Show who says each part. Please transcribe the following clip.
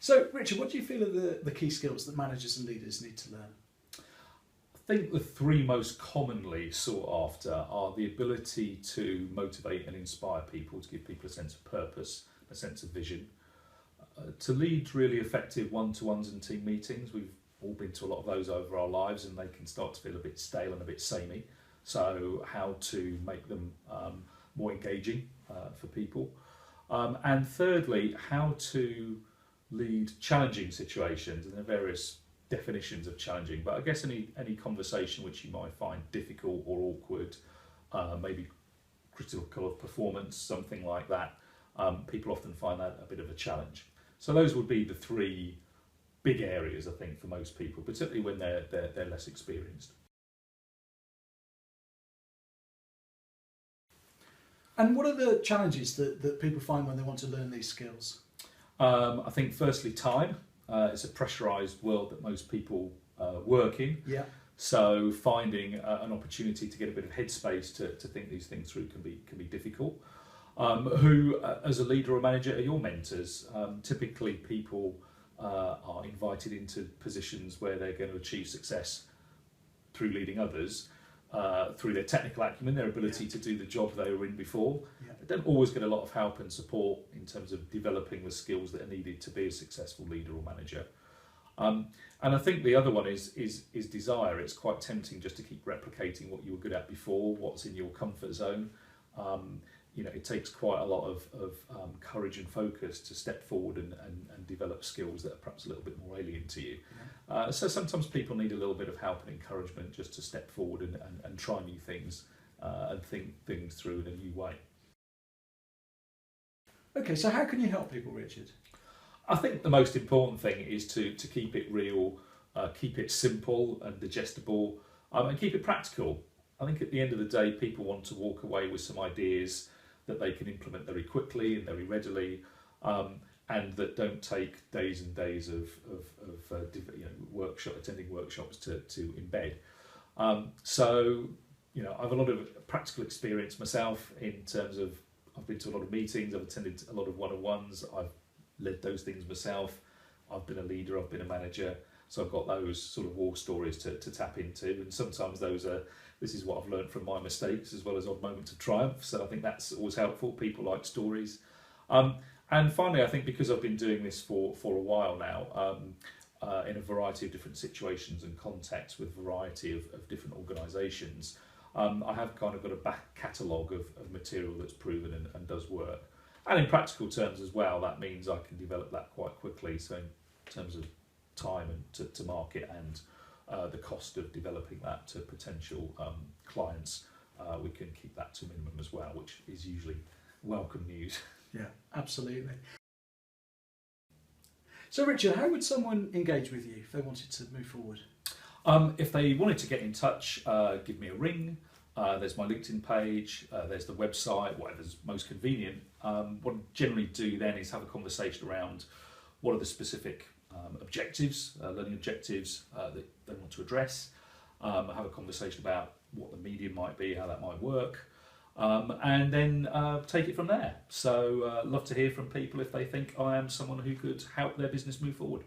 Speaker 1: So, Richard, what do you feel are the key skills that managers and leaders need to learn?
Speaker 2: I think the three most commonly sought after are the ability to motivate and inspire people, to give people a sense of purpose, a sense of vision, to lead really effective one-to-ones and team meetings. We've all been to a lot of those over our lives and they can start to feel a bit stale and a bit samey. So how to make them more engaging for people. And thirdly, how to lead challenging situations, and there are various definitions of challenging, but I guess any conversation which you might find difficult or awkward, maybe critical of performance, something like that, people often find that a bit of a challenge. So those would be the three big areas, I think, for most people, particularly when they're less experienced.
Speaker 1: And what are the challenges that people find when they want to learn these skills?
Speaker 2: I think firstly time. It's a pressurised world that most people work in.
Speaker 1: Yeah.
Speaker 2: So finding an opportunity to get a bit of headspace to think these things through can be difficult. Who, as a leader or manager, are your mentors? Typically people are invited into positions where they're going to achieve success through leading others, through their technical acumen, their ability to do the job they were in before.
Speaker 1: Yeah.
Speaker 2: They don't always get a lot of help and support in terms of developing the skills that are needed to be a successful leader or manager. And I think the other one is desire. It's quite tempting just to keep replicating what you were good at before, what's in your comfort zone. It takes quite a lot of courage and focus to step forward and develop skills that are perhaps a little bit more alien to you. Yeah. So sometimes people need a little bit of help and encouragement just to step forward and try new things and think things through in a new way.
Speaker 1: Okay, so how can you help people, Richard?
Speaker 2: I think the most important thing is to keep it real, keep it simple and digestible, and keep it practical. I think at the end of the day, people want to walk away with some ideas that they can implement very quickly and very readily, and that don't take days and days of attending workshops to embed. So I have a lot of practical experience myself in terms of I've been to a lot of meetings, I've attended a lot of one-on-ones, I've led those things myself, I've been a leader, I've been a manager, so I've got those sort of war stories to tap into, and sometimes this is what I've learned from my mistakes as well as odd moments of triumph, so I think that's always helpful. People like stories. And finally, I think because I've been doing this for a while now, in a variety of different situations and contexts with a variety of different organisations, I have kind of got a back catalogue of material that's proven and does work. And in practical terms as well, that means I can develop that quite quickly. So in terms of time and to market and the cost of developing that to potential clients, we can keep that to a minimum as well, which is usually welcome news.
Speaker 1: Yeah, absolutely. So Richard, how would someone engage with you if they wanted to move forward?
Speaker 2: If they wanted to get in touch, give me a ring. There's my LinkedIn page, there's the website, whatever's most convenient. What I generally do then is have a conversation around what are the specific objectives, learning objectives that they want to address. Have a conversation about what the medium might be, how that might work, and then take it from there. So love to hear from people if they think I am someone who could help their business move forward.